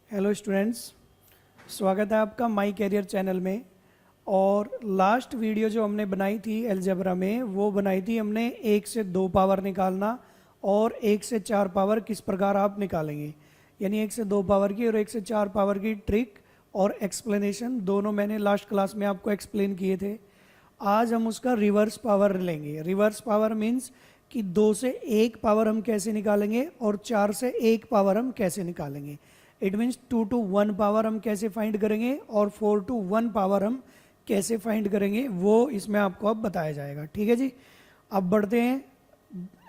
Hello students, स्वागत है आपका माई कैरियर चैनल में। और लास्ट वीडियो जो हमने बनाई थी अलजेब्रा में, वो बनाई थी हमने 1 से 2 पावर निकालना और 1 से 4 पावर किस प्रकार आप निकालेंगे, यानी 1 से 2 पावर की और 1 से 4 पावर की ट्रिक और एक्सप्लेनेशन दोनों मैंने लास्ट क्लास में आपको एक्सप्लेन किए थे। आज हम उसका रिवर्स पावर लेंगे। रिवर्स पावर मीन्स कि 2 से 1 पावर हम कैसे निकालेंगे और 4 से 1 पावर हम कैसे निकालेंगे। इट मीन्स 2 to 1 पावर हम कैसे फाइंड करेंगे और 4 to 1 पावर हम कैसे फाइंड करेंगे, वो इसमें आपको अब बताया जाएगा। ठीक है जी, अब बढ़ते हैं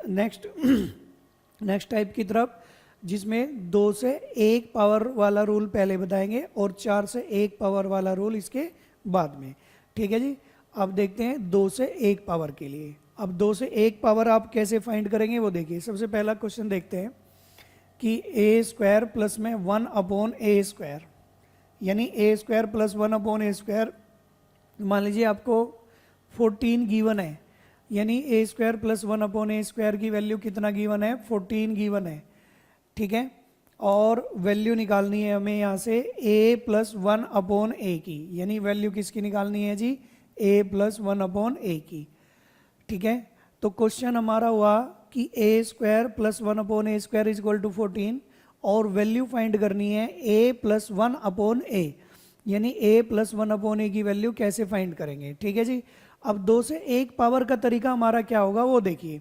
नेक्स्ट टाइप की तरफ, जिसमें 2 से 1 पावर वाला रूल पहले बताएंगे और 4 से 1 पावर वाला रूल इसके बाद में। ठीक है जी, अब देखते हैं 2 से 1 पावर के लिए। अब 2 से 1 पावर आप कैसे फाइंड करेंगे वो देखिए। सबसे पहला क्वेश्चन देखते हैं कि ए स्क्वायर प्लस में 1 अपॉन ए स्क्वायर, यानी ए square plus 1 upon A square. मान लीजिए आपको 14 गिवन है, यानी ए square plus 1 upon A square की वैल्यू कितना गिवन है, 14 गिवन है। ठीक है, और वैल्यू निकालनी है हमें यहाँ से a प्लस 1 अपॉन ए की, यानी वैल्यू किसकी निकालनी है जी, a प्लस 1 अपॉन ए की। ठीक है, तो क्वेश्चन हमारा हुआ कि A square plus 1 upon A square is equal to 14 और वैल्यू फाइंड करनी है a प्लस 1 अपॉन ए, यानी a प्लस 1 अपॉन ए की वैल्यू कैसे फाइंड करेंगे। ठीक है जी, अब 2 से 1 पावर का तरीका हमारा क्या होगा वो देखिए।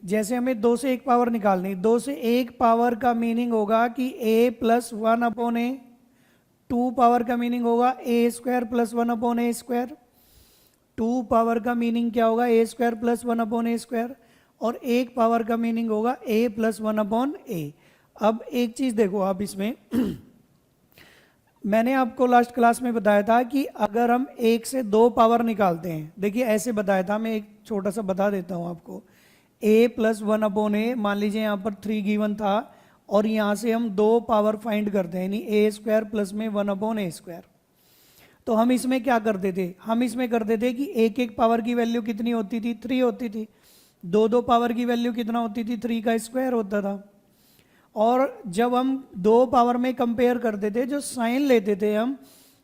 जैसे हमें 2 से 1 पावर निकालनी, 2 से 1 पावर का मीनिंग होगा कि a plus 1 upon A, 2 power का मीनिंग होगा ए square plus 1 upon A square, 2 power का मीनिंग क्या होगा, ए square plus 1 upon A square, और 1 पावर का मीनिंग होगा a प्लस 1 अपॉन ए। अब एक चीज देखो आप इसमें मैंने आपको लास्ट क्लास में बताया था कि अगर हम 1 से 2 पावर निकालते हैं, देखिए ऐसे बताया था, मैं एक छोटा सा बता देता हूं आपको। a प्लस 1 अपॉन ए, मान लीजिए यहाँ पर 3 गिवन था और यहाँ से हम 2 पावर फाइंड करते हैं, यानी ए स्क्वायर प्लस में 1 अपॉन ए स्क्वायर। तो हम इसमें क्या करते थे, हम इसमें करते थे कि एक एक पावर की वैल्यू कितनी होती थी, 3 होती थी। 2 पावर की वैल्यू कितना होती थी, 3 का स्क्वायर होता था। और जब हम 2 पावर में कंपेयर करते थे, जो साइन लेते थे हम,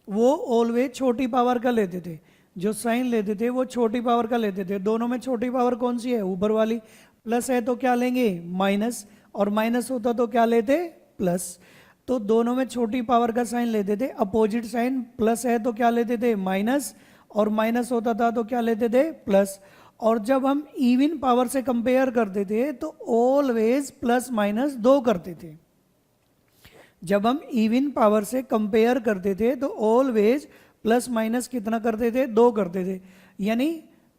वो ऑलवेज छोटी पावर का लेते थे। जो साइन लेते थे वो छोटी पावर का लेते थे। दोनों में छोटी पावर कौन सी है, ऊपर वाली। प्लस है तो क्या लेंगे, माइनस, और माइनस होता तो क्या लेते, प्लस। तो दोनों में छोटी पावर का साइन लेते थे। अपोजिट साइन प्लस है तो क्या लेते थे, माइनस, और माइनस होता था तो क्या लेते थे, प्लस। और जब हम इवन पावर से कंपेयर करते थे तो ऑलवेज प्लस माइनस 2 करते थे। जब हम इवन पावर से कंपेयर करते थे तो ऑलवेज प्लस माइनस कितना करते थे, 2 करते थे। यानी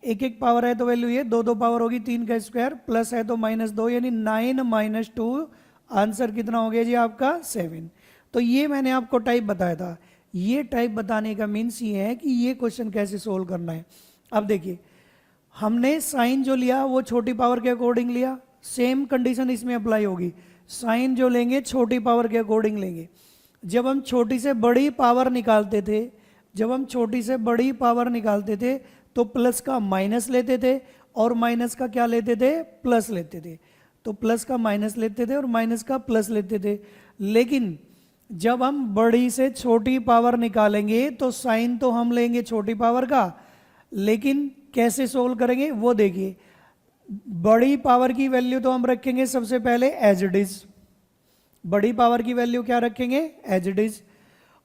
एक एक पावर है तो वैल्यू ये, 2 पावर होगी 3 का स्क्वायर, प्लस है तो -2, यानी 9 माइनस 2, आंसर कितना हो गया जी आपका 7। तो ये मैंने आपको टाइप बताया था। ये टाइप बताने का मीन्स ये है कि ये क्वेश्चन कैसे सोल्व करना है। अब देखिए, हमने साइन जो लिया वो छोटी पावर के अकॉर्डिंग लिया, सेम कंडीशन इसमें अप्लाई होगी। साइन जो लेंगे छोटी पावर के अकॉर्डिंग लेंगे। जब हम छोटी से बड़ी पावर निकालते थे, तो प्लस का माइनस लेते थे और माइनस का क्या लेते थे, प्लस लेते थे। तो प्लस का माइनस लेते थे और माइनस का प्लस लेते थे। लेकिन जब हम बड़ी से छोटी पावर निकालेंगे तो साइन तो हम लेंगे छोटी पावर का, लेकिन कैसे सोल्व करेंगे वो देखिए। बड़ी पावर की वैल्यू तो हम रखेंगे सबसे पहले एज इट इज। बड़ी पावर की वैल्यू क्या रखेंगे, एज इट इज।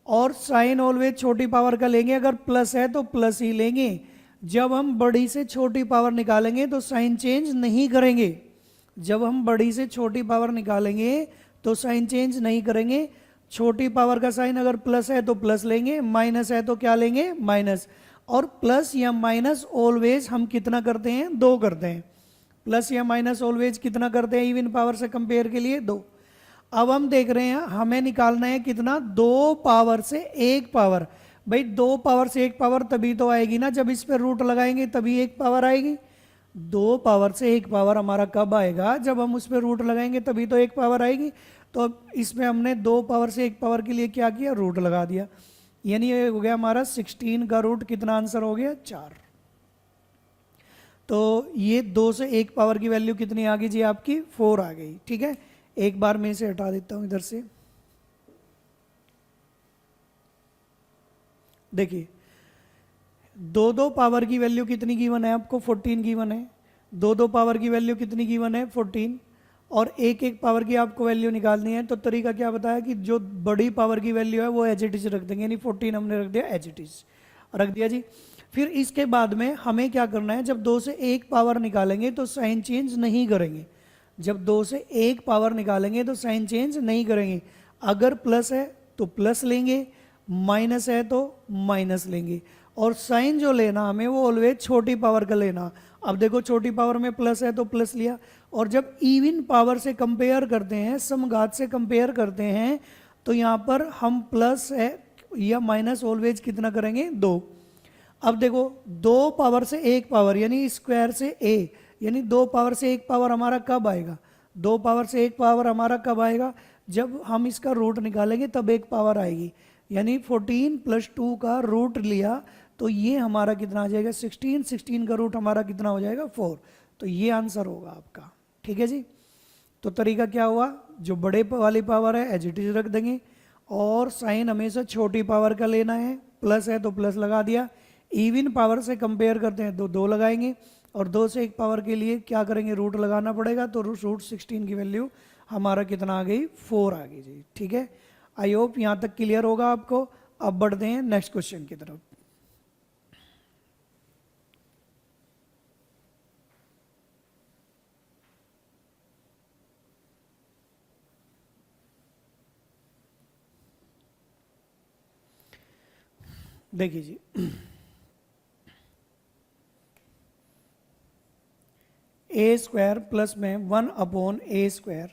और साइन ऑलवेज छोटी पावर का लेंगे, अगर प्लस है तो प्लस ही लेंगे। जब हम बड़ी से छोटी पावर निकालेंगे तो साइन चेंज नहीं करेंगे। जब हम बड़ी से छोटी पावर निकालेंगे तो साइन चेंज नहीं करेंगे। छोटी पावर का साइन अगर प्लस है तो प्लस लेंगे, माइनस है तो क्या लेंगे, माइनस। और प्लस या माइनस ऑलवेज हम कितना करते हैं, 2 करते हैं। प्लस या माइनस ऑलवेज कितना करते हैं इवन पावर से कंपेयर के लिए, 2। अब हम देख रहे हैं हमें निकालना है कितना, 2 पावर से 1 पावर। भाई 2 पावर से 1 पावर तभी तो आएगी ना, जब इस पर रूट लगाएंगे तभी 1 पावर आएगी। 2 पावर से 1 पावर हमारा कब आएगा, जब हम उस पर रूट लगाएंगे तभी तो 1 पावर आएगी। तो अब इसमें हमने 2 पावर से 1 पावर के लिए क्या किया, रूट लगा दिया। यानी ये हो गया हमारा 16 का रूट कितना आंसर हो गया, 4। तो ये 2 से 1 पावर की वैल्यू कितनी आ गई जी आपकी, 4 आ गई। ठीक है, एक बार मैं इसे हटा देता हूं इधर से। देखिए दो दो पावर की वैल्यू कितनी गिवन है आपको, 14 गिवन है। दो दो पावर की वैल्यू कितनी गिवन है, 14। और एक एक पावर की आपको वैल्यू निकालनी है। तो तरीका क्या बताया कि जो बड़ी पावर की वैल्यू है वो एज इट इज रख देंगे, यानी 14 हमने रख दिया एज इट इज, रख दिया जी। फिर इसके बाद में हमें क्या करना है, जब 2 से 1 पावर निकालेंगे तो साइन चेंज नहीं करेंगे। जब 2 से 1 पावर निकालेंगे तो साइन चेंज नहीं करेंगे। अगर प्लस है तो प्लस लेंगे, माइनस है तो माइनस लेंगे। और साइन जो लेना हमें वो ऑलवेज छोटी पावर का लेना। अब देखो छोटी पावर में प्लस है तो प्लस लिया। और जब इवन पावर से कंपेयर करते हैं, समघात से कंपेयर करते हैं, तो यहाँ पर हम प्लस है या माइनस ऑलवेज कितना करेंगे, 2। अब देखो 2 पावर से 1 पावर यानी स्क्वायर से a, यानी 2 पावर से 1 पावर हमारा कब आएगा, 2 पावर से 1 पावर हमारा कब आएगा, जब हम इसका रूट निकालेंगे तब 1 पावर आएगी। यानी 14 + 2 का रूट लिया तो ये हमारा कितना आ जाएगा, 16। 16 का रूट हमारा कितना हो जाएगा, 4। तो ये आंसर होगा आपका। ठीक है जी। तो तरीका क्या हुआ, जो बड़े वाली पावर है एज इट इज रख देंगे, और साइन हमेशा छोटी पावर का लेना है। प्लस है तो प्लस लगा दिया। इवन पावर से कंपेयर करते हैं तो 2 लगाएंगे। और 2 से 1 पावर के लिए क्या करेंगे, रूट लगाना पड़ेगा। तो रूट 16 की वैल्यू हमारा कितना आ गई, 4 आ गई जी। ठीक है, आई होप यहाँ तक क्लियर होगा आपको। अब बढ़ते हैं नेक्स्ट क्वेश्चन की तरफ। देखिए जी, a² प्लस में 1/a²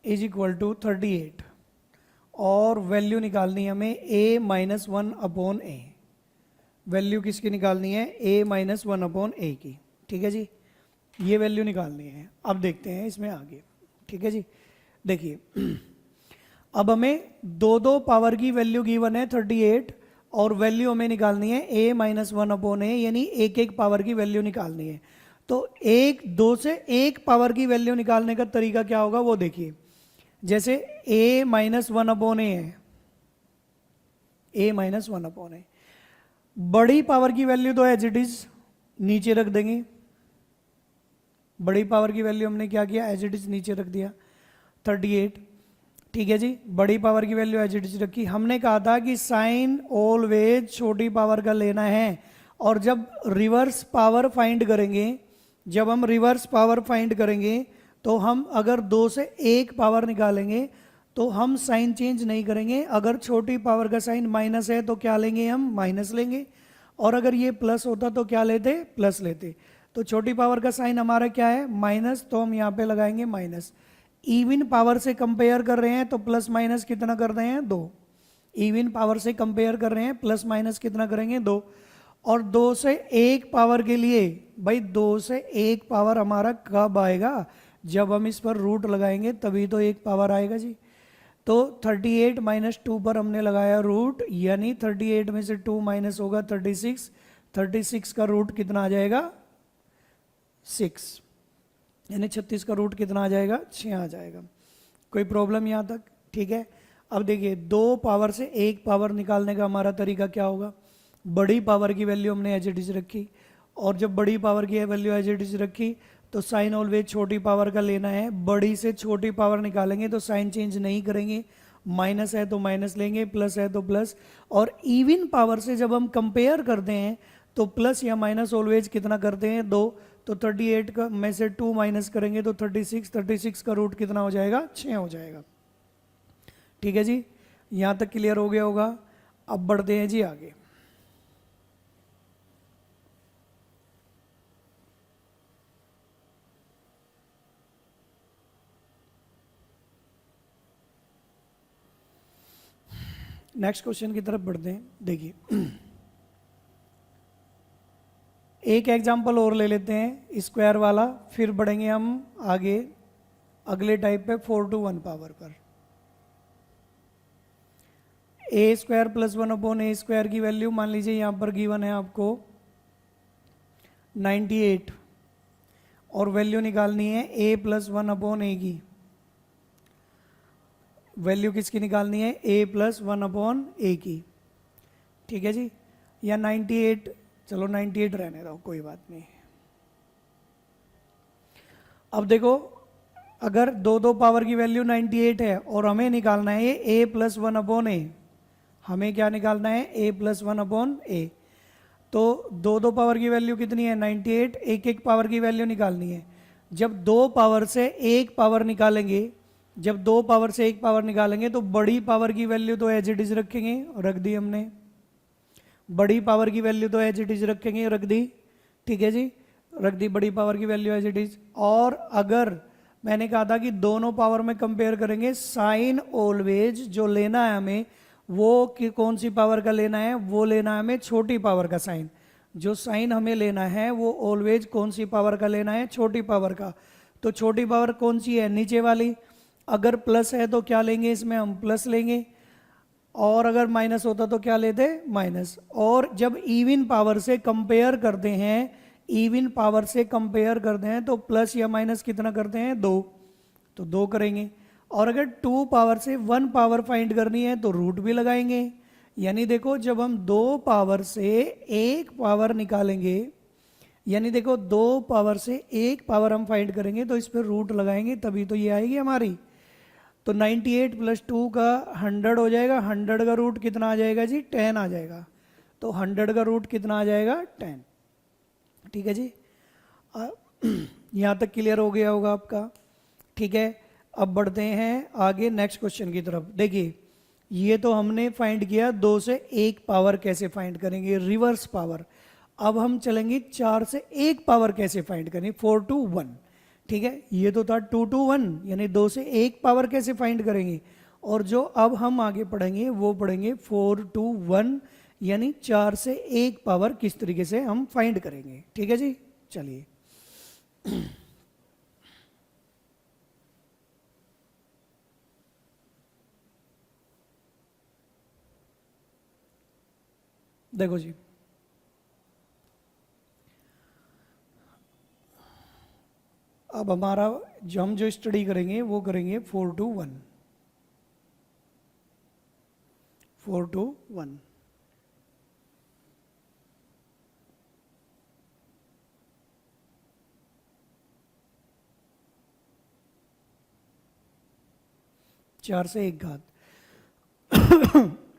इज इक्वल टू 38। और वैल्यू निकालनी है हमें a - 1/a। वैल्यू किसकी निकालनी है, a - 1/a की। ठीक है जी, ये वैल्यू निकालनी है। अब देखते हैं इसमें आगे। ठीक है जी, देखिए अब हमें दो दो पावर की वैल्यू गिवन है 38, और वैल्यू हमें निकालनी है a - 1/a, यानी एक एक पावर की वैल्यू निकालनी है। तो 2 से 1 पावर की वैल्यू निकालने का तरीका क्या होगा वो देखिए। जैसे a - 1/a है, a - 1/a, बड़ी पावर की वैल्यू तो एज इट इज नीचे रख देंगे। बड़ी पावर की वैल्यू हमने क्या किया, एज इट इज नीचे रख दिया, 38। ठीक है जी, बड़ी पावर की वैल्यू एज इट इज रखी। हमने कहा था कि साइन ऑलवेज छोटी पावर का लेना है। और जब रिवर्स पावर फाइंड करेंगे, जब हम रिवर्स पावर फाइंड करेंगे तो हम अगर 2 से 1 पावर निकालेंगे तो हम साइन चेंज नहीं करेंगे। अगर छोटी पावर का साइन माइनस है तो क्या लेंगे, हम माइनस लेंगे। और अगर ये प्लस होता तो क्या लेते, प्लस लेते। तो छोटी पावर का साइन हमारा क्या है, माइनस, तो हम यहाँ पे लगाएंगे माइनस। इवन पावर से कंपेयर कर रहे हैं तो प्लस माइनस कितना कर रहे हैं, 2। इवन पावर से कंपेयर कर रहे हैं, प्लस माइनस कितना करेंगे, 2। और 2 से 1 पावर के लिए भाई 2 से 1 पावर हमारा कब आएगा, जब हम इस पर रूट लगाएंगे तभी तो 1 पावर आएगा जी। तो 38 - 2 पर हमने लगाया रूट, यानी 38 में से 2 माइनस होगा 36। 36 का रूट कितना आ जाएगा, 6, यानी 36 का रूट कितना आ जाएगा, 6 आ जाएगा। कोई प्रॉब्लम यहाँ तक, ठीक है। अब देखिए 2 पावर से 1 पावर निकालने का हमारा तरीका क्या होगा। बड़ी पावर की वैल्यू हमने एज इट इज रखी, और जब बड़ी पावर की वैल्यू एज इट इज रखी तो साइन ऑलवेज छोटी पावर का लेना है। बड़ी से छोटी पावर निकालेंगे तो साइन चेंज नहीं करेंगे। माइनस है तो माइनस लेंगे, प्लस है तो प्लस। और इवन पावर से जब हम कंपेयर करते हैं तो प्लस या माइनस ऑलवेज कितना करते हैं, 2। तो 38 का में से 2 माइनस करेंगे तो 36। 36 का रूट कितना हो जाएगा, 6 हो जाएगा। ठीक है जी, यहाँ तक क्लियर हो गया होगा। अब बढ़ते हैं जी आगे। नेक्स्ट क्वेश्चन की तरफ बढ़ते हैं। देखिए एक एग्जांपल और ले लेते हैं स्क्वायर वाला, फिर बढ़ेंगे हम आगे अगले टाइप पे 4 to 1 पावर पर। a² + 1/a² की वैल्यू मान लीजिए यहाँ पर गिवन है आपको 98, और वैल्यू निकालनी है a + 1/a की। वैल्यू किसकी निकालनी है, a + 1/a की। ठीक है जी, या 98, चलो 98 रहने दो, कोई बात नहीं। अब देखो, अगर दो दो पावर की वैल्यू 98 है और हमें निकालना है ये a प्लस वन अपॉन ए, हमें क्या निकालना है a प्लस वन अपॉन ए। तो दो दो पावर की वैल्यू कितनी है 98, एक एक पावर की वैल्यू निकालनी है। जब दो पावर से एक पावर निकालेंगे, जब दो पावर से एक पावर निकालेंगे तो बड़ी पावर की वैल्यू तो एज इट इज रखेंगे, रख दी हमने। बड़ी पावर की वैल्यू तो एज इट इज रखेंगे, रख दी, ठीक है जी, रख दी बड़ी पावर की वैल्यू एज इट इज। और अगर मैंने कहा था कि दोनों पावर में कंपेयर करेंगे, साइन ऑलवेज जो लेना है हमें वो कि कौन सी पावर का लेना है, वो लेना है हमें छोटी पावर का साइन। जो साइन हमें लेना है वो ऑलवेज कौन सी पावर का लेना है, छोटी पावर का। तो छोटी पावर कौन सी है, नीचे वाली। अगर प्लस है तो क्या लेंगे, इसमें हम प्लस लेंगे, और अगर माइनस होता तो क्या लेते, माइनस। और जब इवन पावर से कंपेयर करते हैं, इवन पावर से कंपेयर करते हैं तो प्लस या माइनस कितना करते हैं, दो, तो दो करेंगे। और अगर टू पावर से वन पावर फाइंड करनी है तो रूट भी लगाएंगे। यानी देखो, जब हम दो पावर से एक पावर निकालेंगे, यानी देखो दो पावर से एक पावर हम फाइंड करेंगे तो इस पर रूट लगाएंगे, तभी तो ये आएगी हमारी। तो 98 प्लस 2 का 100 हो जाएगा, 100 का रूट कितना आ जाएगा जी, 10 आ जाएगा। तो 100 का रूट कितना आ जाएगा, 10। ठीक है जी, यहाँ तक क्लियर हो गया होगा आपका। ठीक है, अब बढ़ते हैं आगे नेक्स्ट क्वेश्चन की तरफ। देखिए, ये तो हमने फाइंड किया दो से एक पावर कैसे फाइंड करेंगे, रिवर्स पावर। अब हम चलेंगे चार से एक पावर कैसे फाइंड करेंगे, 4 to 1। ठीक है, ये तो था 2 to 1, यानी दो से एक पावर कैसे फाइंड करेंगे। और जो अब हम आगे पढ़ेंगे वो पढ़ेंगे 4 to 1, यानी चार से एक पावर किस तरीके से हम फाइंड करेंगे। ठीक है जी, चलिए। देखो जी, अब हमारा जो हम जो स्टडी करेंगे वो करेंगे 4 to 1, 4 to 1। चार से एक घात।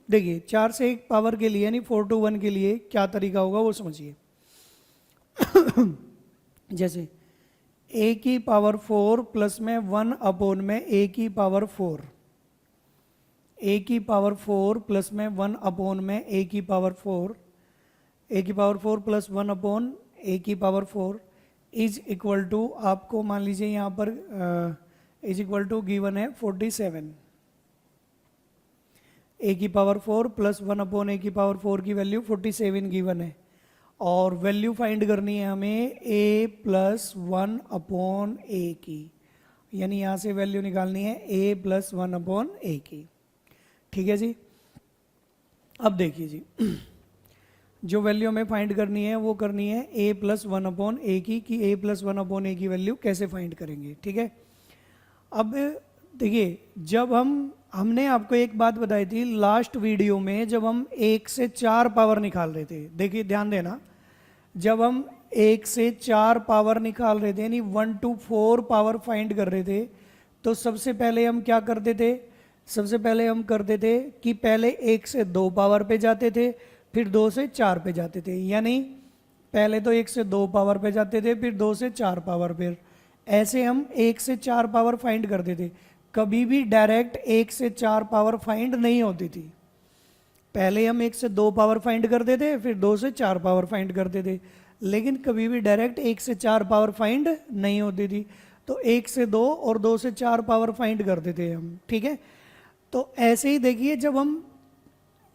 देखिए, चार से एक पावर के लिए यानी 4 to 1 के लिए क्या तरीका होगा वो समझिए। जैसे a की पावर 4 प्लस में 1 अपॉन में a की पावर 4, a की पावर 4 प्लस में 1 अपॉन में a की पावर 4, a की पावर 4 प्लस 1 अपॉन a की पावर 4 इज इक्वल टू, आपको मान लीजिए यहाँ पर इज इक्वल टू गिवन है 47। a की पावर 4 प्लस 1 अपॉन a की पावर 4 की वैल्यू 47 गिवन है। और वैल्यू फाइंड करनी है हमें a प्लस 1 अपॉन a की, यानी यहाँ से वैल्यू निकालनी है a प्लस 1 अपॉन a की। ठीक है जी, अब देखिए जी, जो वैल्यू हमें फाइंड करनी है वो करनी है a प्लस 1 अपॉन a की, कि a प्लस 1 अपॉन a की वैल्यू कैसे फाइंड करेंगे। ठीक है, अब देखिए, जब हमने आपको एक बात बताई थी लास्ट वीडियो में, जब हम एक से चार पावर निकाल रहे थे। देखिए ध्यान देना, जब हम एक से चार पावर निकाल रहे थे यानी 1 to 4 पावर फाइंड कर रहे थे, तो सबसे पहले हम क्या करते थे, सबसे पहले हम करते थे कि पहले एक से दो पावर पे जाते थे, फिर दो से चार पे जाते थे। यानी पहले तो एक से दो पावर पे जाते थे, फिर दो से चार पावर पे, ऐसे हम एक से चार पावर फाइंड करते थे। कभी भी डायरेक्ट एक से चार पावर फाइंड नहीं होती थी। पहले हम एक से दो पावर फाइंड करते थे, फिर दो से चार पावर फाइंड करते थे, लेकिन कभी भी डायरेक्ट एक से चार पावर फाइंड नहीं होती थी। तो एक से दो और दो से चार पावर फाइंड करते थे हम। ठीक है, तो ऐसे ही देखिए, जब हम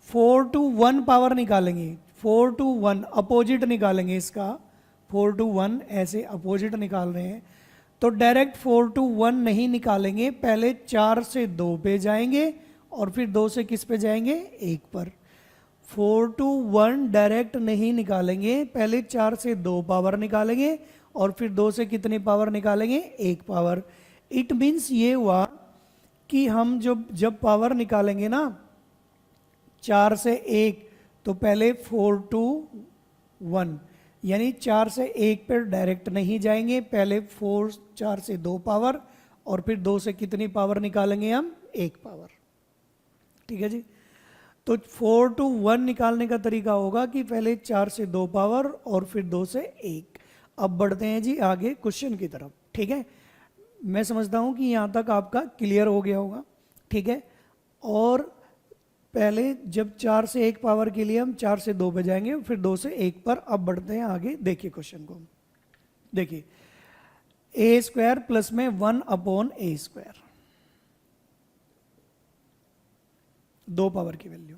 4 to 1 पावर निकालेंगे, 4 to 1 अपोजिट निकालेंगे इसका, 4 to 1 ऐसे अपोजिट निकाल रहे हैं, तो डायरेक्ट 4 to 1 नहीं निकालेंगे, पहले 4 से 2 पे जाएंगे और फिर 2 से किस पे जाएंगे, 1 पर। 4 to 1 डायरेक्ट नहीं निकालेंगे, पहले 4 से 2 पावर निकालेंगे और फिर 2 से कितनी पावर निकालेंगे, 1 पावर। इट मीन्स ये हुआ कि हम जब पावर निकालेंगे ना 4 से 1, तो पहले 4 to 1, यानी 4 से 1 पर डायरेक्ट नहीं जाएंगे, पहले 4 से 2 पावर और फिर 2 से कितनी पावर निकालेंगे हम, 1 पावर। ठीक है जी। तो 4 to 1 निकालने का तरीका होगा कि पहले 4 से 2 पावर और फिर 2 से 1। अब बढ़ते हैं जी आगे क्वेश्चन की तरफ। ठीक है, मैं समझता हूं कि यहां तक आपका क्लियर हो गया होगा। ठीक है, और पहले जब 4 से 1 पावर के लिए हम 4 से 2 पे जाएंगे, फिर 2 से 1 पर। अब बढ़ते हैं आगे, देखिए क्वेश्चन को। देखिए ए स्क्वायर प्लस में 1 अपॉन ए स्क्वायर, 2 पावर की value,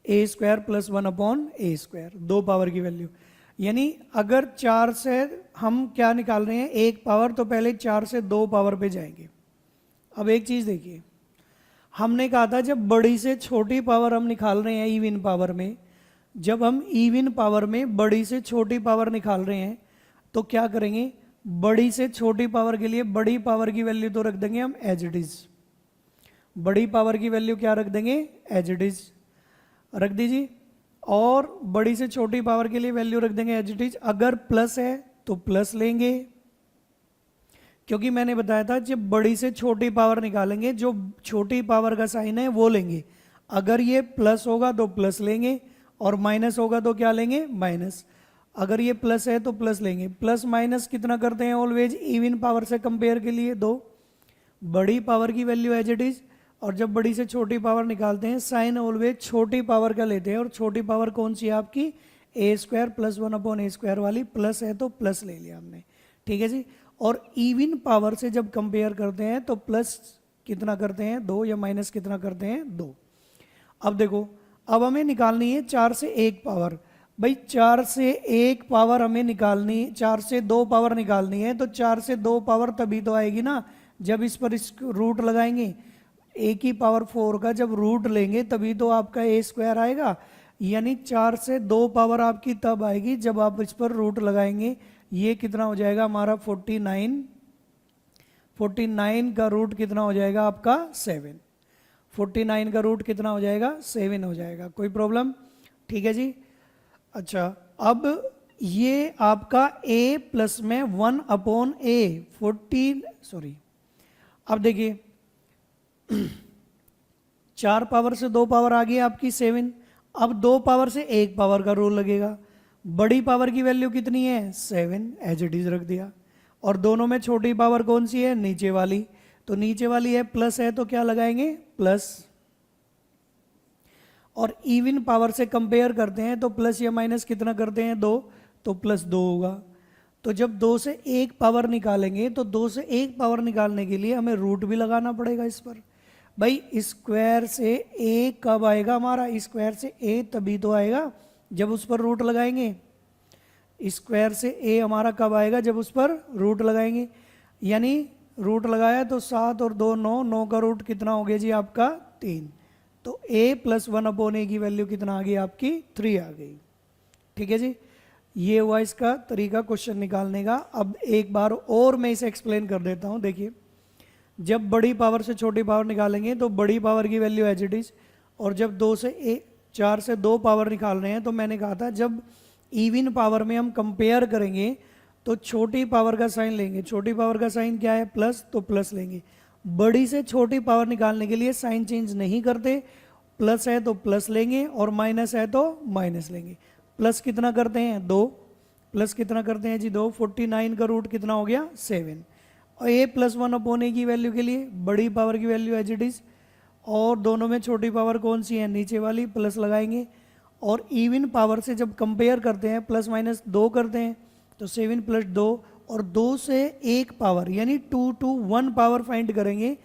A square plus 1 upon A square, 2 power की वैल्यू। यानी अगर 4 से हम क्या निकाल रहे हैं, 1 पावर, तो पहले 4 से 2 पावर पे जाएंगे। अब एक चीज देखिए, हमने कहा था जब बड़ी से छोटी पावर हम निकाल रहे हैं इवन पावर में, जब हम इवन पावर में बड़ी से छोटी पावर निकाल रहे हैं तो क्या करेंगे, बड़ी से छोटी पावर के लिए बड़ी पावर की वैल्यू तो रख देंगे हम एज इट इज। बड़ी पावर की वैल्यू क्या रख देंगे, एज इट इज रख दीजिए, और बड़ी से छोटी पावर के लिए वैल्यू रख देंगे एज इट इज। अगर प्लस है तो प्लस लेंगे, क्योंकि मैंने बताया था जब बड़ी से छोटी पावर निकालेंगे जो छोटी पावर का साइन है वो लेंगे। अगर ये प्लस होगा तो प्लस लेंगे, और माइनस होगा तो क्या लेंगे, माइनस। अगर ये प्लस है तो प्लस लेंगे। प्लस माइनस कितना करते हैं ऑलवेज, इवन पावर से कंपेयर के लिए 2, बड़ी पावर की वैल्यू एज इट इज। और जब बड़ी से छोटी पावर निकालते हैं साइन ऑलवेज छोटी पावर का लेते हैं, और छोटी पावर कौन सी है आपकी, ए square plus 1 upon A square वाली। प्लस है तो प्लस ले लिया हमने। ठीक है जी। और इवन पावर से जब कंपेयर करते हैं तो प्लस कितना करते हैं, 2, या माइनस कितना करते हैं, 2। अब देखो, अब हमें निकालनी है 4 से 1 पावर। भाई 4 से 1 पावर हमें निकालनी, 4 से 2 पावर निकालनी है, तो 4 से 2 पावर तभी तो आएगी ना जब इस पर इस रूट लगाएंगे। ए की पावर 4 का जब रूट लेंगे तभी तो आपका ए स्क्वायर आएगा। यानी 4 से 2 पावर आपकी तब आएगी जब आप इस पर रूट लगाएंगे। ये कितना हो जाएगा हमारा 49, 49 का रूट कितना हो जाएगा आपका 7, 49 का रूट कितना हो जाएगा, 7 हो जाएगा। कोई प्रॉब्लम, ठीक है जी। अच्छा, अब ये आपका a प्लस में 1 अपॉन ए 14, सॉरी, अब देखिए 4 पावर से 2 पावर आ गई आपकी 7। अब 2 पावर से 1 पावर का रूल लगेगा। बड़ी पावर की वैल्यू कितनी है, 7, एज इट इज रख दिया। और दोनों में छोटी पावर कौन सी है, नीचे वाली। तो नीचे वाली है प्लस है तो क्या लगाएंगे, प्लस। और इवन पावर से कंपेयर करते हैं तो प्लस या माइनस कितना करते हैं, 2, तो प्लस 2 होगा। तो जब 2 से 1 पावर निकालेंगे तो 2 से 1 पावर निकालने के लिए हमें रूट भी लगाना पड़ेगा इस पर। भाई स्क्वायर से a कब आएगा हमारा, स्क्वायर से a तभी तो आएगा जब उस पर रूट लगाएंगे। स्क्वायर से a हमारा कब आएगा, जब उस पर रूट लगाएंगे। यानी रूट लगाया तो 7 और 2 9, 9 का रूट कितना हो गया जी आपका 3। तो a प्लस 1 अपॉन ए की वैल्यू कितना आ गई आपकी, 3 आ गई। ठीक है जी, ये हुआ इसका तरीका क्वेश्चन निकालने का। अब एक बार और मैं इसे एक्सप्लेन कर देता हूं। देखिए, जब बड़ी पावर से छोटी पावर निकालेंगे तो बड़ी पावर की वैल्यू एज इट इज, और जब 4 से 2 पावर निकाल रहे हैं तो मैंने कहा था जब इवन पावर में हम कंपेयर करेंगे तो छोटी पावर का साइन लेंगे। छोटी पावर का साइन क्या है, प्लस, तो प्लस लेंगे। बड़ी से छोटी पावर निकालने के लिए साइन चेंज नहीं करते, प्लस है तो प्लस लेंगे और माइनस है तो माइनस लेंगे। प्लस कितना करते हैं, 2, प्लस कितना करते हैं जी 2, 49 का रूट कितना हो गया 7। और a प्लस 1 अपॉन ए की वैल्यू के लिए बड़ी पावर की वैल्यू एज इट इज, और दोनों में छोटी पावर कौन सी है, नीचे वाली, प्लस लगाएंगे। और इवन पावर से जब कंपेयर करते हैं प्लस माइनस 2 करते हैं तो 7 प्लस 2, और 2 से 1 पावर यानी 2 to 1 पावर फाइंड करेंगे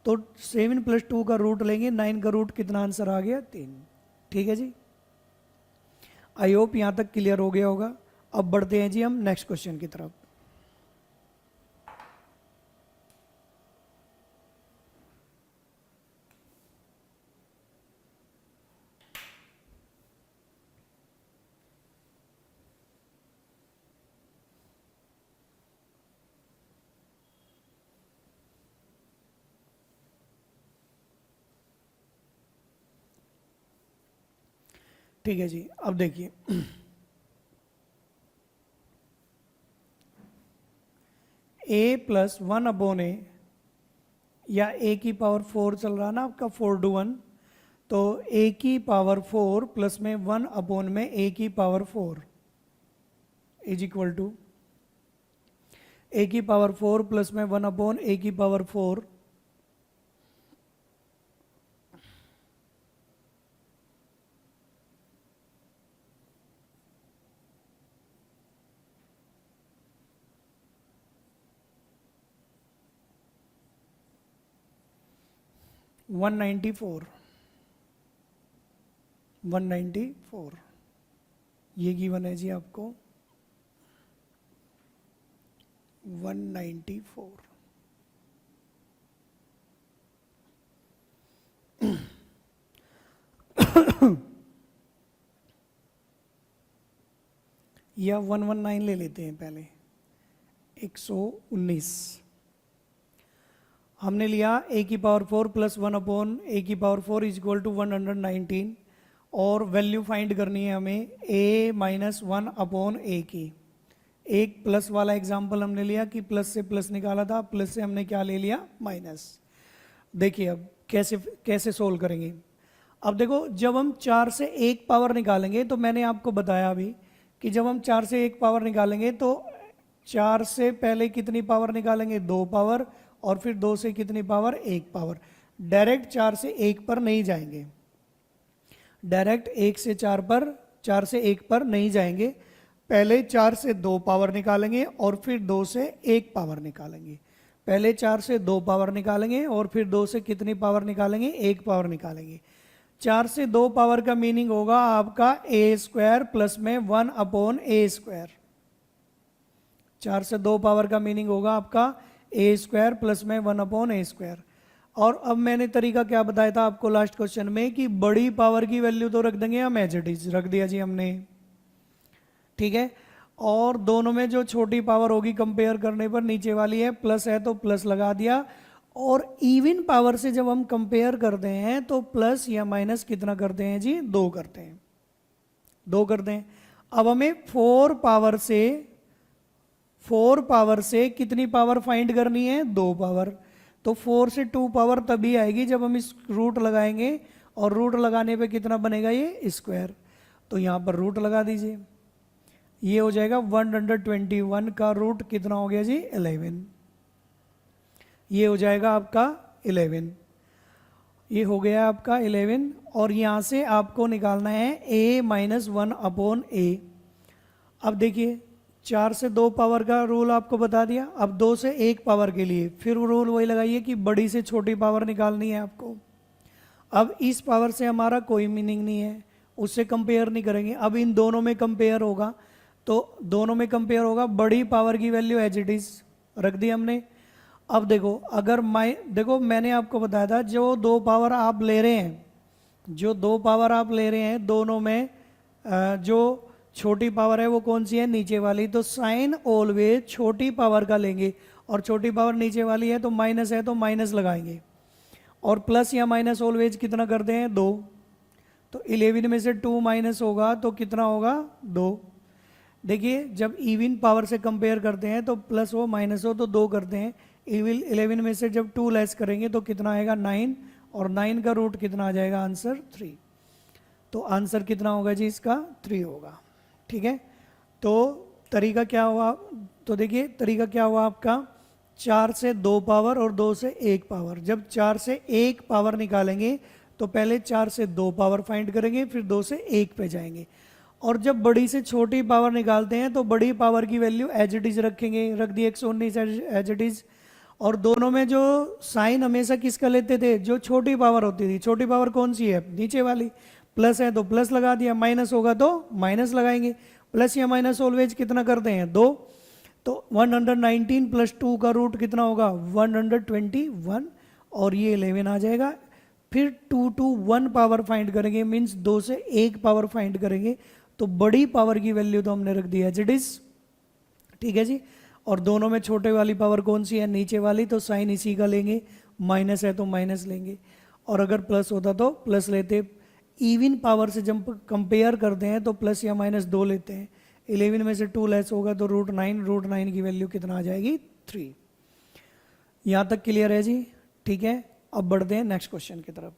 तो 7 प्लस 2 का रूट लेंगे, 9 का रूट कितना आंसर आ गया, 3। ठीक है जी, आई होप यहां तक क्लियर हो गया होगा। अब बढ़ते हैं जी हम नेक्स्ट क्वेश्चन की तरफ। ठीक है जी। अब देखिए a प्लस 1/a या a की पावर 4 चल रहा ना आपका 4 to 1, तो a की पावर 4 प्लस में 1 में a की power 4 is equal to a की पावर 4 प्लस में 1/a की पावर 4 194 ये गिवन है जी आपको 194। या 119 ले लेते हैं पहले। 119 हमने लिया a की पावर 4 प्लस 1/a की पावर 4 इज इक्वल टू 119 और वैल्यू फाइंड करनी है हमें a माइनस 1/a की। एक प्लस वाला एग्जाम्पल हमने लिया कि प्लस से प्लस निकाला था, प्लस से हमने क्या ले लिया माइनस। देखिए अब कैसे सोल्व करेंगे। अब देखो जब हम 4 से 1 पावर निकालेंगे तो मैंने आपको बताया अभी कि जब हम 4 से 1 पावर निकालेंगे तो 4 से पहले कितनी पावर निकालेंगे 2 पावर और फिर 2 से कितनी पावर 1 पावर। डायरेक्ट 4 से 1 पर नहीं जाएंगे, डायरेक्ट 1 से 4 पर 4 से 1 पर नहीं जाएंगे, पहले 4 से 2 पावर निकालेंगे और फिर 2 से 1 पावर निकालेंगे। पहले 4 से 2 पावर निकालेंगे और फिर 2 से कितनी पावर निकालेंगे 1 पावर निकालेंगे। 4 से 2 पावर का मीनिंग होगा आपका a² प्लस में 1/a²। 4 से 2 पावर का मीनिंग होगा आपका a² प्लस में 1/a²। और अब मैंने तरीका क्या बताया था आपको लास्ट क्वेश्चन में कि बड़ी पावर की वैल्यू तो रख देंगे हम एज इट इज, रख दिया जी हमने, ठीक है। और दोनों में जो छोटी पावर होगी कंपेयर करने पर नीचे वाली है, प्लस है तो प्लस लगा दिया। और इवन पावर से जब हम कंपेयर करते हैं तो प्लस या माइनस कितना करते हैं जी 2 करते हैं, 2 करते हैं। अब हमें 4 पावर से कितनी पावर फाइंड करनी है 2 पावर। तो 4 से 2 पावर तभी आएगी जब हम इस रूट लगाएंगे और रूट लगाने पे कितना बनेगा ये स्क्वायर। तो यहाँ पर रूट लगा दीजिए, ये हो जाएगा 121 का रूट कितना हो गया जी 11। ये हो जाएगा आपका 11, ये हो गया आपका 11। और यहाँ से आपको निकालना है a माइनस 1/a। अब देखिए 4 से 2 पावर का रूल आपको बता दिया। अब 2 से 1 पावर के लिए फिर रूल वही लगाइए कि बड़ी से छोटी पावर निकालनी है आपको। अब इस पावर से हमारा कोई मीनिंग नहीं है, उससे कंपेयर नहीं करेंगे। अब इन दोनों में कंपेयर होगा, तो दोनों में कंपेयर होगा, बड़ी पावर की वैल्यू एज इट इज रख दी हमने। अब देखो अगर देखो मैंने आपको बताया था जो 2 पावर आप ले रहे हैं, जो 2 पावर आप ले रहे हैं दोनों में जो छोटी पावर है वो कौन सी है नीचे वाली। तो साइन ऑलवेज छोटी पावर का लेंगे और छोटी पावर नीचे वाली है तो माइनस है तो माइनस लगाएंगे। और प्लस या माइनस ऑलवेज कितना करते हैं 2। तो 11 में से 2 माइनस होगा तो कितना होगा 2। देखिए जब इवन पावर से कंपेयर करते हैं तो प्लस हो माइनस हो तो 2 करते हैं। 11 में से जब 2 लेस करेंगे तो कितना आएगा 9 और 9 का रूट कितना आ जाएगा आंसर 3। तो आंसर कितना होगा जी इसका 3 होगा, ठीक है। तो तरीका क्या हुआ, तो देखिए तरीका क्या हुआ आपका 4 से 2 पावर और 2 से 1 पावर। जब 4 से 1 पावर निकालेंगे तो पहले 4 से 2 पावर फाइंड करेंगे फिर 2 से 1 पे जाएंगे। और जब बड़ी से छोटी पावर निकालते हैं तो बड़ी पावर की वैल्यू एज इट इज रखेंगे, रख दी 119 एज इट इज। और दोनों में जो साइन हमेशा किसका लेते थे जो छोटी पावर होती थी। छोटी पावर कौन सी है नीचे वाली, प्लस है तो प्लस लगा दिया, माइनस होगा तो माइनस लगाएंगे। प्लस या माइनस ऑलवेज कितना करते हैं 2। तो 119 प्लस 2 का रूट कितना होगा 121 और ये 11 आ जाएगा। फिर 2 to 1 पावर फाइंड करेंगे, मीन्स 2 से 1 पावर फाइंड करेंगे। तो बड़ी पावर की वैल्यू तो हमने रख दी एज इट इज, ठीक है जी। और दोनों में छोटे वाली पावर कौन सी है नीचे वाली, तो साइन इसी का लेंगे, माइनस है तो माइनस लेंगे। और अगर प्लस होता तो प्लस लेते। इवन पावर से जब कंपेयर करते हैं तो प्लस या माइनस 2 लेते हैं, 11 में से 2 लेस होगा तो √9 की वैल्यू कितना आ जाएगी 3। यहाँ तक क्लियर है जी? ठीक है, अब बढ़ते हैं नेक्स्ट क्वेश्चन की तरफ।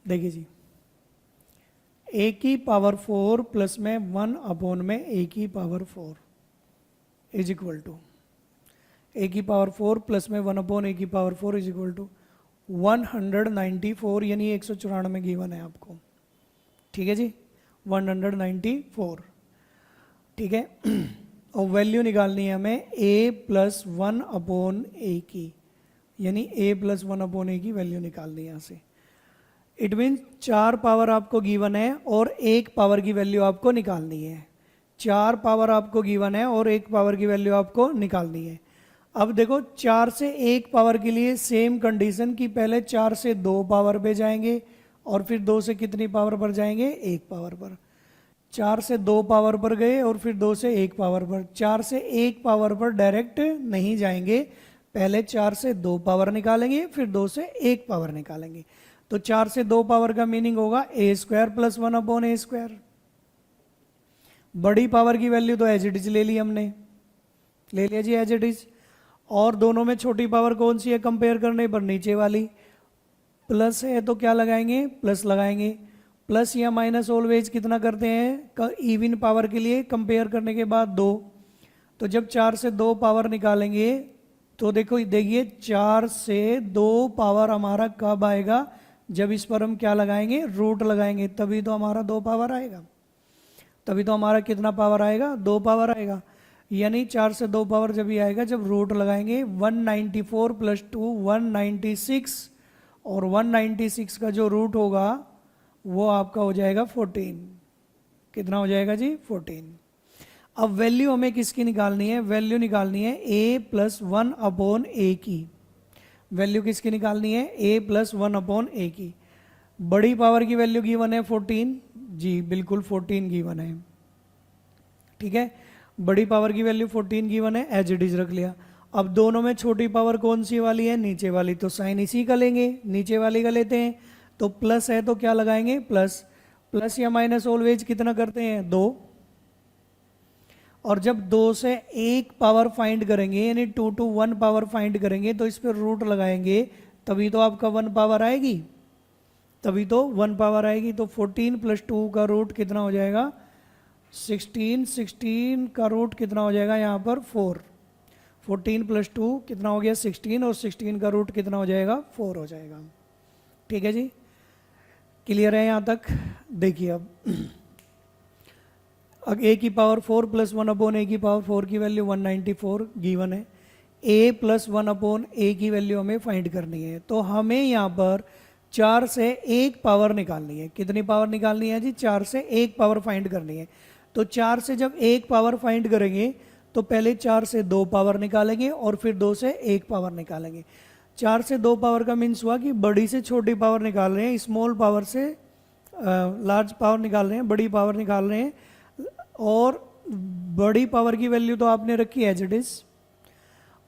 देखिए जी, a की पावर 4 प्लस में 1 में a की power 4 is equal to a की पावर 4 प्लस में 1 a की पावर 4 इज इक्वल टू 194, यानी 194 गिवन है आपको। ठीक है जी, 194। ठीक है, और वैल्यू निकालनी है हमें a प्लस 1/a की, यानी a प्लस 1/a की वैल्यू निकालनी है यहाँ से। इट मीन 4 पावर आपको गिवन है और 1 पावर की वैल्यू आपको निकालनी है। 4 पावर आपको गिवन है और 1 पावर की वैल्यू आपको निकालनी है। अब देखो 4 से 1 पावर के लिए सेम कंडीशन की, पहले 4 से 2 पावर पे जाएंगे और फिर 2 से कितनी पावर पर जाएंगे, 1 पावर पर। 4 से 2 पावर पर गए और फिर 2 से 1 पावर पर। 4 से 1 पावर पर डायरेक्ट नहीं जाएंगे, पहले 4 से 2 पावर निकालेंगे फिर 2 से 1 पावर निकालेंगे। तो 4 से 2 पावर का मीनिंग होगा a² प्लस 1/a²। बड़ी पावर की वैल्यू तो एज इट इज ले ली हमने, ले लिया जी एज इट इज। और दोनों में छोटी पावर कौन सी है कंपेयर करने पर, नीचे वाली। प्लस है तो क्या लगाएंगे, प्लस लगाएंगे। प्लस या माइनस ऑलवेज कितना करते हैं, इवन पावर के लिए कंपेयर करने के बाद 2। तो जब 4 से 2 पावर निकालेंगे तो देखो देखिए 4 से 2 पावर हमारा कब आएगा, जब इस पर हम क्या लगाएंगे, रूट लगाएंगे, तभी तो हमारा 2 पावर आएगा। तभी तो हमारा कितना पावर आएगा, 2 पावर आएगा। यानी 4 से 2 पावर जब ही आएगा जब रूट लगाएंगे। 194 प्लस 2 196, और 196 का जो रूट होगा वो आपका हो जाएगा 14। कितना हो जाएगा जी, 14। अब वैल्यू हमें किसकी निकालनी है, वैल्यू निकालनी है a प्लस 1/a की। वैल्यू किसकी निकालनी है, a प्लस 1/a की। बड़ी पावर की वैल्यू गिवन है 14 जी, बिल्कुल 14 गिवन है। ठीक है, बड़ी पावर की वैल्यू 14 गिवन है, एज इट इज रख लिया। अब दोनों में छोटी पावर कौन सी वाली है, नीचे वाली, तो साइन इसी का लेंगे, नीचे वाली का लेते हैं। तो प्लस है तो क्या लगाएंगे, प्लस। प्लस या माइनस ऑलवेज कितना करते हैं, 2। और जब 2 से 1 पावर फाइंड करेंगे, यानी 2 to 1 पावर फाइंड करेंगे, तो इस पर रूट लगाएंगे, तभी तो आपका 1 पावर आएगी, तभी तो 1 पावर आएगी। तो 14 प्लस 2 का रूट कितना हो जाएगा, 16। 16 का रूट कितना हो जाएगा यहाँ पर 4। 14 प्लस 2 कितना हो गया 16, और 16 का रूट कितना हो जाएगा, 4 हो जाएगा। ठीक है जी, क्लियर है यहाँ तक? देखिए अब a की पावर 4 प्लस 1/a की पावर 4 की वैल्यू 194 गिवन है। a प्लस 1/a की वैल्यू हमें फाइंड करनी है। तो हमें यहाँ पर 4 से 1 पावर निकालनी है। कितनी पावर निकालनी है जी, 4 से 1 पावर फाइंड करनी है। तो 4 से जब 1 पावर फाइंड करेंगे तो पहले 4 से 2 पावर निकालेंगे और फिर 2 से 1 पावर निकालेंगे। 4 से 2 पावर का मीन्स हुआ कि बड़ी से छोटी पावर निकाल रहे हैं, स्मॉल पावर से लार्ज पावर निकाल रहे हैं, बड़ी पावर निकाल रहे हैं। और बड़ी पावर की वैल्यू तो आपने रखी एज इट इज।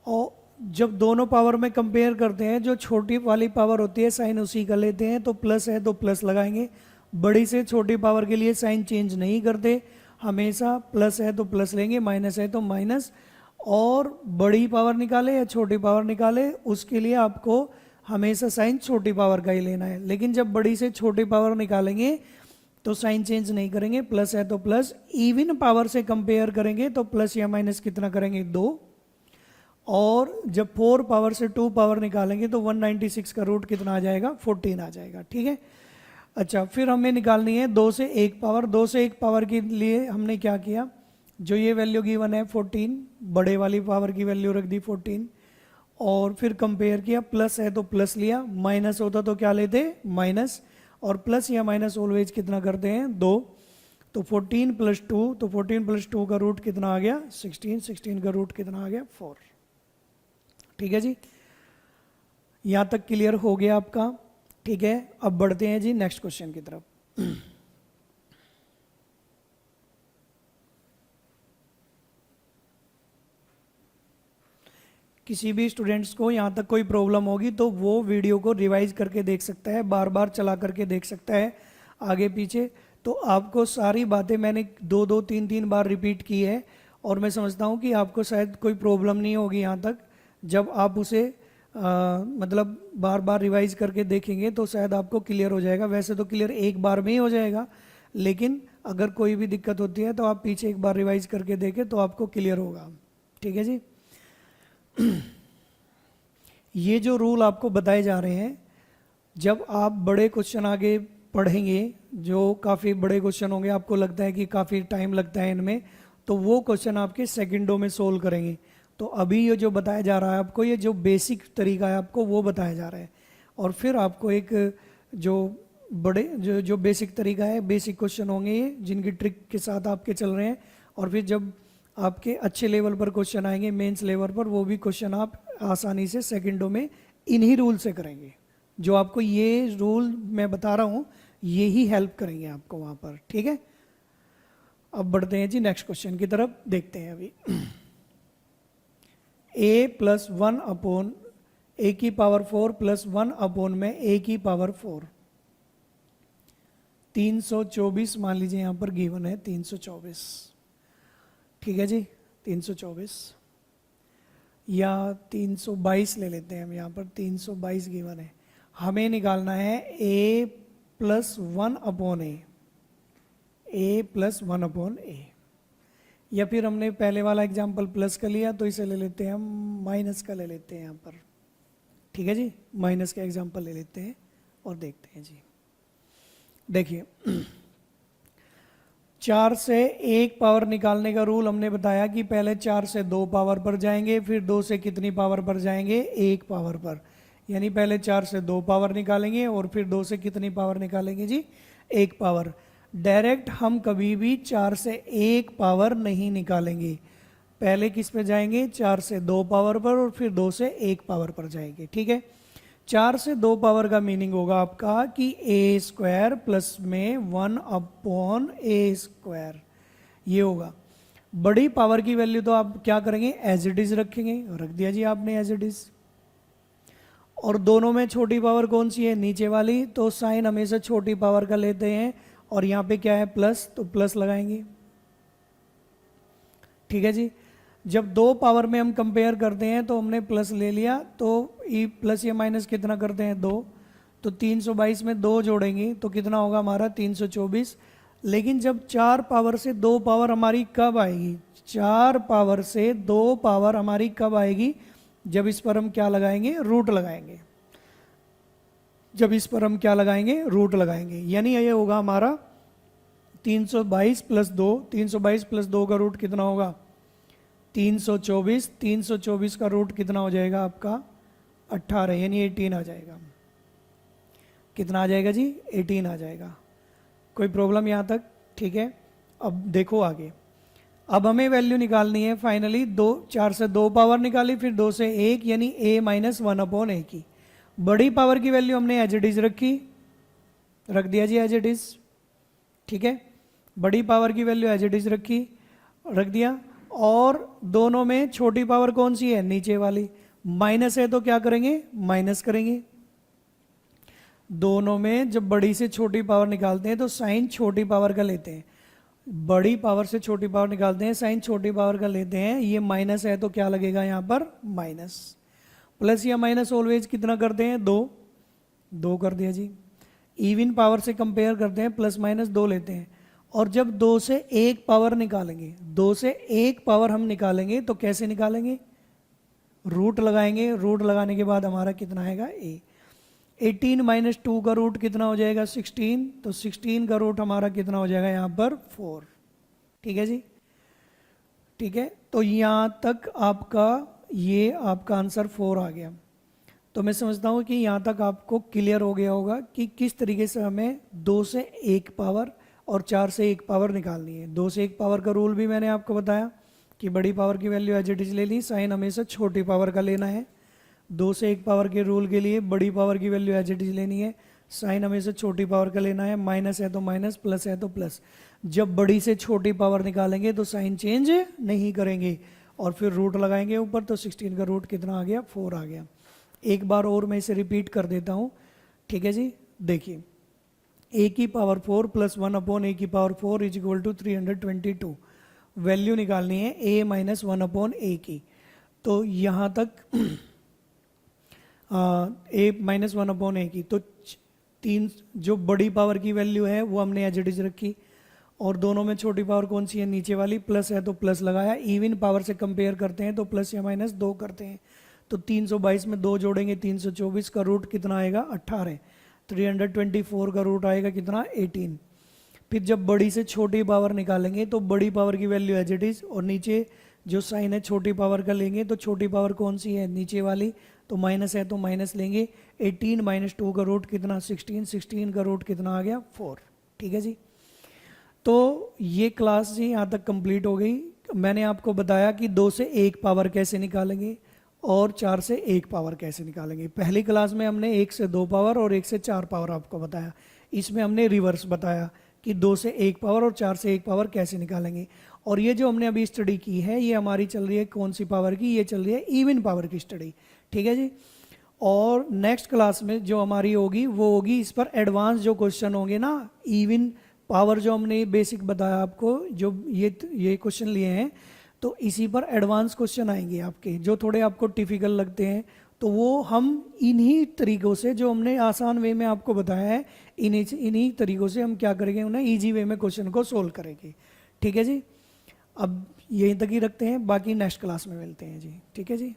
और जब दोनों पावर में कंपेयर करते हैं, जो छोटी वाली पावर होती है साइन उसी का लेते हैं। तो प्लस है तो प्लस लगाएंगे, बड़ी से छोटी पावर के लिए साइन चेंज नहीं करते, हमेशा प्लस है तो प्लस लेंगे, माइनस है तो माइनस। और बड़ी पावर निकाले या छोटी पावर निकाले, उसके लिए आपको हमेशा साइन छोटी पावर का ही लेना है। लेकिन जब बड़ी से छोटी पावर निकालेंगे तो साइन चेंज नहीं करेंगे, प्लस है तो प्लस। इवन पावर से कंपेयर करेंगे तो प्लस या माइनस कितना करेंगे, 2। और जब 4 पावर से 2 पावर निकालेंगे तो 196 का रूट कितना आ जाएगा, 14 आ जाएगा। ठीक है, अच्छा फिर हमें निकालनी है 2 से 1 पावर। 2 से 1 पावर के लिए हमने क्या किया, जो ये वैल्यू गिवन है 14, बड़े वाली पावर की वैल्यू रख दी 14, और फिर कंपेयर किया। प्लस है तो प्लस लिया, माइनस होता तो क्या लेते, माइनस। और प्लस या माइनस ऑलवेज कितना करते हैं, 2। तो 14 प्लस 2, तो 14 प्लस 2 का रूट कितना आ गया, 16। 16 का रूट कितना आ गया, 4। ठीक है जी, यहाँ तक क्लियर हो गया आपका? ठीक है, अब बढ़ते हैं जी नेक्स्ट क्वेश्चन की तरफ। किसी भी स्टूडेंट्स को यहाँ तक कोई प्रॉब्लम होगी तो वो वीडियो को रिवाइज करके देख सकता है, बार बार चला करके देख सकता है आगे पीछे। तो आपको सारी बातें मैंने 2-3 बार रिपीट की है और मैं समझता हूँ कि आपको शायद कोई प्रॉब्लम नहीं होगी यहाँ तक। जब आप उसे मतलब बार बार रिवाइज करके देखेंगे तो शायद आपको क्लियर हो जाएगा। वैसे तो क्लियर एक बार में ही हो जाएगा, लेकिन अगर कोई भी दिक्कत होती है तो आप पीछे एक बार रिवाइज करके देखें तो आपको क्लियर होगा। ठीक है जी। ये जो रूल आपको बताए जा रहे हैं, जब आप बड़े क्वेश्चन आगे पढ़ेंगे जो काफ़ी बड़े क्वेश्चन होंगे, आपको लगता है कि काफ़ी टाइम लगता है इनमें, तो वो क्वेश्चन आपके सेकंडों में सोल्व करेंगे। तो अभी ये जो बताया जा रहा है आपको, ये जो बेसिक तरीका है आपको वो बताया जा रहा है, और फिर आपको एक जो बड़े जो बेसिक तरीका है, बेसिक क्वेश्चन होंगे ये जिनकी ट्रिक के साथ आपके चल रहे हैं, और फिर जब आपके अच्छे लेवल पर क्वेश्चन आएंगे मेंस लेवल पर, वो भी क्वेश्चन आप आसानी से सेकंडों में इन्हीं रूल से करेंगे। जो आपको ये रूल मैं बता रहा हूँ ये ही हेल्प करेंगे आपको वहाँ पर। ठीक है, अब बढ़ते हैं जी नेक्स्ट क्वेश्चन की तरफ, देखते हैं अभी। a+1 a की पावर 4 प्लस 1 में a की पावर 4, 324 मान लीजिए यहाँ पर गिवन है 324। ठीक है जी, 324 या 322 ले लेते हैं हम, यहाँ पर 322 गिवन है। हमें निकालना है a+1 a, या फिर हमने पहले वाला एग्जाम्पल प्लस का लिया तो इसे ले लेते हैं हम माइनस का ले लेते हैं यहाँ पर। ठीक है जी, माइनस का एग्जाम्पल ले लेते हैं और देखते हैं जी। देखिए 4 से 1 पावर निकालने का रूल हमने बताया कि पहले 4 से 2 पावर पर जाएंगे, फिर 2 से कितनी पावर पर जाएंगे, 1 पावर पर। यानी पहले 4 से 2 पावर निकालेंगे और फिर 2 से कितनी पावर निकालेंगे जी, 1 पावर। डायरेक्ट हम कभी भी 4 से 1 पावर नहीं निकालेंगे, पहले किस पे जाएंगे, 4 से 2 पावर पर और फिर 2 से 1 पावर पर जाएंगे। ठीक है, 4 से 2 पावर का मीनिंग होगा आपका कि a² प्लस में 1/a², ये होगा। बड़ी पावर की वैल्यू तो आप क्या करेंगे, एज इट इज रखेंगे, रख दिया जी आपने एज इट इज। और दोनों में छोटी पावर कौन सी है, नीचे वाली, तो साइन हमेशा छोटी पावर का लेते हैं, और यहाँ पे क्या है प्लस, तो प्लस लगाएंगे। ठीक है जी, जब 2 पावर में हम कंपेयर करते हैं तो हमने प्लस ले लिया, तो ई प्लस या माइनस कितना करते हैं, 2, तो 322 में 2 जोड़ेंगे तो कितना होगा हमारा 324। लेकिन जब 4 पावर से 2 पावर हमारी कब आएगी, 4 पावर से 2 पावर हमारी कब आएगी, जब इस पर हम क्या लगाएंगे, रूट लगाएंगे। जब इस पर हम क्या लगाएंगे, रूट लगाएंगे, यानी ये होगा हमारा 322 प्लस 2, 322 प्लस 2 का रूट कितना होगा, 324, 324 का रूट कितना हो जाएगा आपका 18, यानी 18 आ जाएगा। कितना आ जाएगा जी, 18 आ जाएगा। कोई प्रॉब्लम यहाँ तक, ठीक है। अब देखो आगे, अब हमें वैल्यू निकालनी है फाइनली 4 से 2 पावर निकाली, फिर 2 से 1, यानी a-1/a की। बड़ी पावर की वैल्यू हमने एज इट इज रखी, रख दिया जी एज इट इज। ठीक है, बड़ी पावर की वैल्यू एज इट इज रखी, रख दिया। और दोनों में छोटी पावर कौन सी है, नीचे वाली। माइनस है तो क्या करेंगे, माइनस करेंगे। दोनों में जब बड़ी से छोटी पावर निकालते हैं तो साइन छोटी पावर का लेते हैं, बड़ी पावर से छोटी पावर निकालते हैं साइन छोटी पावर का लेते हैं। ये माइनस है तो क्या लगेगा यहाँ पर, माइनस। प्लस या माइनस ऑलवेज कितना करते हैं, 2 कर दिया जी। इवन पावर से कंपेयर करते हैं, प्लस माइनस 2 लेते हैं। और जब 2 से 1 पावर निकालेंगे, 2 से 1 पावर हम निकालेंगे तो कैसे निकालेंगे, रूट लगाएंगे। रूट लगाने के बाद हमारा कितना आएगा, a। 18 माइनस 2 का रूट कितना हो जाएगा, 16। तो 16 का रूट हमारा कितना हो जाएगा यहाँ पर, 4। ठीक है जी, ठीक है। तो यहाँ तक आपका ये आपका आंसर 4 आ गया। तो मैं समझता हूँ कि यहाँ तक आपको क्लियर हो गया होगा कि किस तरीके से हमें 2 से 1 पावर और 4 से 1 पावर निकालनी है। 2 से 1 पावर का रूल भी मैंने आपको बताया कि बड़ी पावर की वैल्यू एज इट इज ले ली, साइन हमेशा छोटी पावर का लेना है। 2 से 1 पावर के रूल के लिए बड़ी पावर की वैल्यू एज इट इज लेनी है, साइन हमेशा छोटी पावर का लेना है। माइनस है तो माइनस, प्लस है तो प्लस। जब बड़ी से छोटी पावर निकालेंगे तो साइन चेंज नहीं करेंगे, और फिर रूट लगाएंगे ऊपर, तो 16 का रूट कितना आ गया, 4 आ गया। एक बार और मैं इसे रिपीट कर देता हूँ, ठीक है जी। देखिए a की पावर 4 प्लस 1 अपॉन a की power 4 is equal to 322। Value निकालनी है a माइनस 1 अपॉन a की। तो यहाँ तक a माइनस 1 अपॉन a की, तो तीन जो बड़ी पावर की वैल्यू है वो हमने एज इट इज रखी, और दोनों में छोटी पावर कौन सी है, नीचे वाली, प्लस है तो प्लस लगाया। इवन पावर से कंपेयर करते हैं तो प्लस या माइनस 2 करते हैं, तो 322 में 2 जोड़ेंगे 324 का रूट कितना आएगा, 18। 324 का रूट आएगा कितना, 18। फिर जब बड़ी से छोटी पावर निकालेंगे तो बड़ी पावर की वैल्यू एज इट इज, और नीचे जो साइन है छोटी पावर का लेंगे, तो छोटी पावर कौन सी है, नीचे वाली, तो माइनस है तो माइनस लेंगे। 18 माइनस 2 का रूट कितना, 16। 16 का रूट कितना आ गया, 4। ठीक है जी। तो ये क्लास जी यहाँ तक कंप्लीट हो गई। मैंने आपको बताया कि 2 से 1 पावर कैसे निकालेंगे और 4 से 1 पावर कैसे निकालेंगे। पहली क्लास में हमने 1 से 2 पावर और 1 से 4 पावर आपको बताया। इसमें हमने रिवर्स बताया कि 2 से 1 पावर और 4 से 1 पावर कैसे निकालेंगे। और ये जो हमने अभी स्टडी की है ये हमारी चल रही है कौन सी पावर की, ये चल रही है इवन पावर की स्टडी। ठीक है जी। और नेक्स्ट क्लास में जो हमारी होगी वो होगी इस पर एडवांस जो क्वेश्चन होंगे ना, इवन पावर जो हमने बेसिक बताया आपको, जो ये क्वेश्चन लिए हैं, तो इसी पर एडवांस क्वेश्चन आएंगे आपके जो थोड़े आपको टिपिकल लगते हैं। तो वो हम इन्हीं तरीकों से जो हमने आसान वे में आपको बताया है, इन्हीं तरीकों से हम क्या करेंगे, उन्हें इजी वे में क्वेश्चन को सोल्व करेंगे। ठीक है जी। अब यहीं तक ही रखते हैं, बाकी नेक्स्ट क्लास में मिलते हैं जी। ठीक है जी।